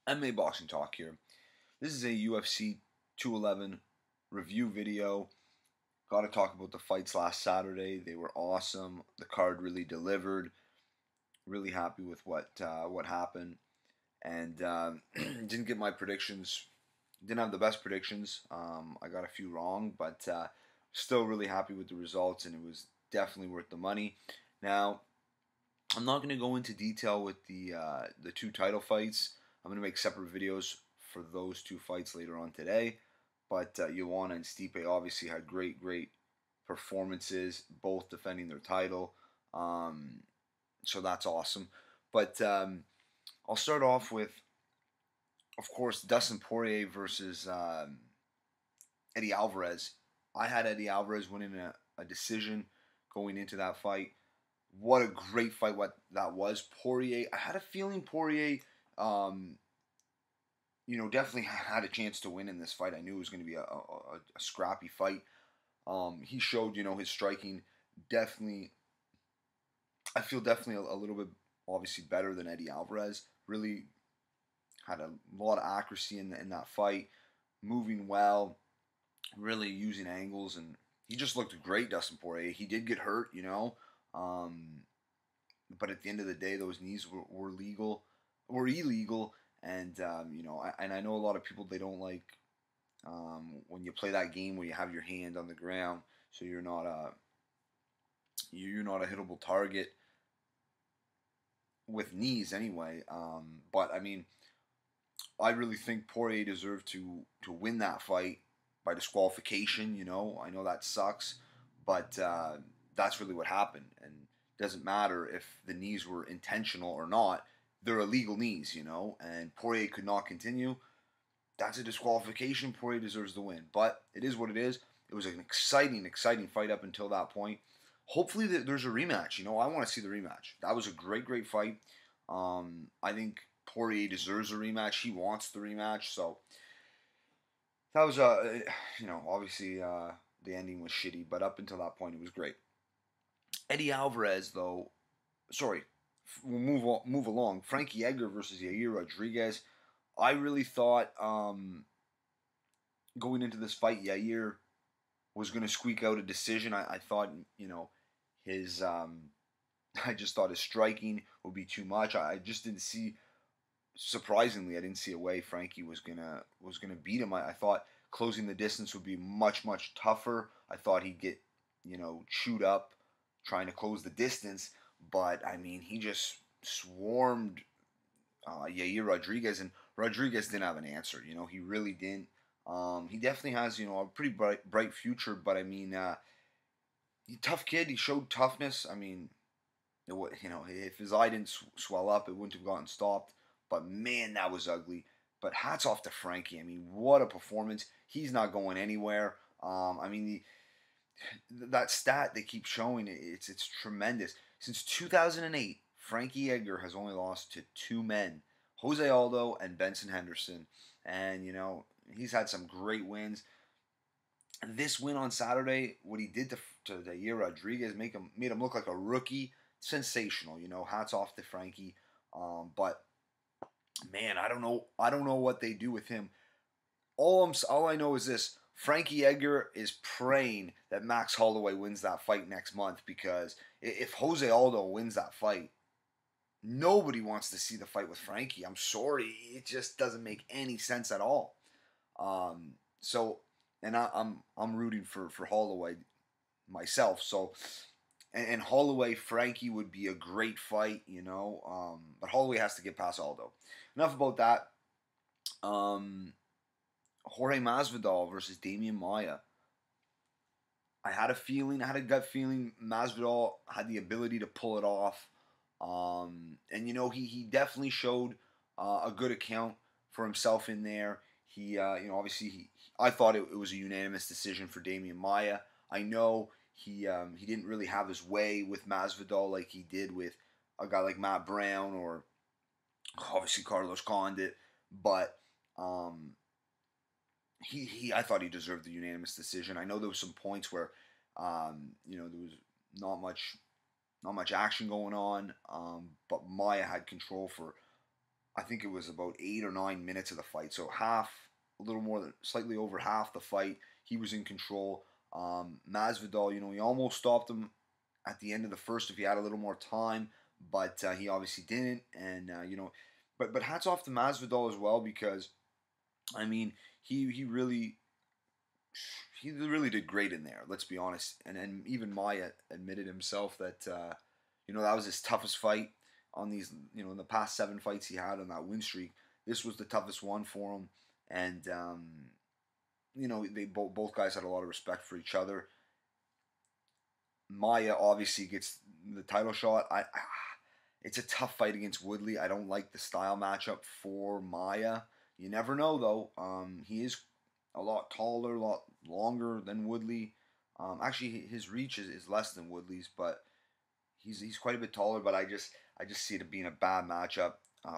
MMA Boxing Talk here. This is a UFC 211 review video. Got to talk about the fights last Saturday. They were awesome. The card really delivered. Really happy with what happened, and didn't get my predictions. Didn't have the best predictions. I got a few wrong, but still really happy with the results, and it was definitely worth the money. Now, I'm not going to go into detail with the two title fights. I'm going to make separate videos for those two fights later on today. But Joanna and Stipe obviously had great performances, both defending their title. So that's awesome. But I'll start off with, of course, Dustin Poirier versus Eddie Alvarez. I had Eddie Alvarez winning a decision going into that fight. What a great fight what that was. Poirier, I had a feeling Poirier, definitely had a chance to win in this fight. I knew it was going to be a scrappy fight. He showed, his striking definitely, I feel definitely a little bit obviously better than Eddie Alvarez. Really had a lot of accuracy in that fight, moving well, really using angles, and he just looked great, Dustin Poirier. He did get hurt, but at the end of the day, those knees were illegal, and I know a lot of people, they don't like when you play that game where you have your hand on the ground, so you're not a hittable target with knees anyway. But I mean, I really think Poirier deserved to win that fight by disqualification. I know that sucks, but that's really what happened, and it doesn't matter if the knees were intentional or not. They're illegal knees, and Poirier could not continue. That's a disqualification. Poirier deserves the win, but it is what it is. It was an exciting fight up until that point. Hopefully there's a rematch. I want to see the rematch. That was a great fight. I think Poirier deserves a rematch. He wants the rematch. So that was obviously the ending was shitty, but up until that point it was great. Eddie Alvarez, though, sorry, we'll move along. Frankie Edgar versus Yair Rodriguez. I really thought going into this fight, Yair was going to squeak out a decision. I thought, his I just thought his striking would be too much. I just didn't see. Surprisingly, I didn't see a way Frankie was gonna beat him. I thought closing the distance would be much tougher. I thought he'd get chewed up trying to close the distance, but I mean he just swarmed Yair Rodriguez, and Rodriguez didn't have an answer. He really didn't. He definitely has a pretty bright future, but I mean, tough kid. He showed toughness. I mean, if his eye didn't swell up, it wouldn't have gotten stopped. But man, that was ugly. But hats off to Frankie. I mean, what a performance. He's not going anywhere. I mean, that stat they keep showing, it's tremendous. Since 2008, Frankie Edgar has only lost to two men, Jose Aldo and Benson Henderson. And, he's had some great wins. This win on Saturday, what he did to Yair Rodriguez, made him look like a rookie. Sensational. Hats off to Frankie. But man, I don't know what they do with him. All I know is this: Frankie Edgar is praying that Max Holloway wins that fight next month, because if Jose Aldo wins that fight, nobody wants to see the fight with Frankie. I'm sorry, it just doesn't make any sense at all. And I'm rooting for Holloway myself. So. And Holloway Frankie would be a great fight, but Holloway has to get past Aldo. Enough about that. Jorge Masvidal versus Demian Maia. I had a gut feeling Masvidal had the ability to pull it off. And he definitely showed a good account for himself in there. He obviously I thought it was a unanimous decision for Demian Maia. I know he didn't really have his way with Masvidal like he did with a guy like Matt Brown or obviously Carlos Condit, but I thought he deserved the unanimous decision. I know there was some points where there was not much action going on, but Maia had control for I think it was about 8 or 9 minutes of the fight. So half, a little more than, slightly over half the fight, he was in control. Masvidal, he almost stopped him at the end of the first if he had a little more time, but he obviously didn't. And but hats off to Masvidal as well, because I mean he really did great in there. Let's be honest. And even Maia admitted himself that that was his toughest fight on these, in the past 7 fights he had on that win streak. This was the toughest one for him, and they both guys had a lot of respect for each other. Maia obviously gets the title shot. It's a tough fight against Woodley. I don't like the style matchup for Maia. You never know though. He is a lot taller, a lot longer than Woodley. Actually, his reach is less than Woodley's, but he's quite a bit taller. But I just see it being a bad matchup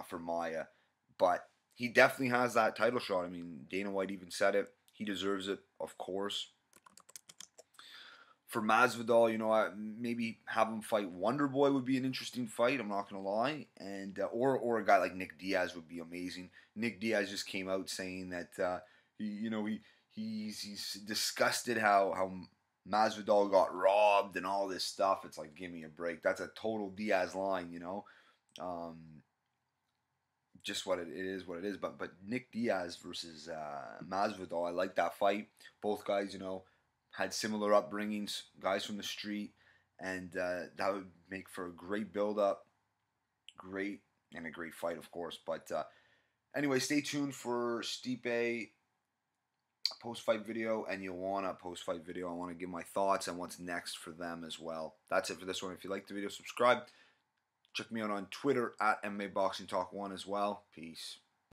for Maia. But he definitely has that title shot. I mean, Dana White even said it. He deserves it, of course. For Masvidal, maybe have him fight Wonder Boy would be an interesting fight. I'm not gonna lie, and or a guy like Nick Diaz would be amazing. Nick Diaz just came out saying that he's disgusted how Masvidal got robbed and all this stuff. It's like, give me a break. That's a total Diaz line, just what it is, what it is. But Nick Diaz versus Masvidal, I like that fight. Both guys, had similar upbringings, guys from the street, and that would make for a great build-up, great and a great fight, of course. But anyway, stay tuned for Stipe post-fight video and Joanna post-fight video. I want to give my thoughts on what's next for them as well. That's it for this one. If you like the video, subscribe. Check me out on Twitter at MMA Boxing Talk 1 as well. Peace.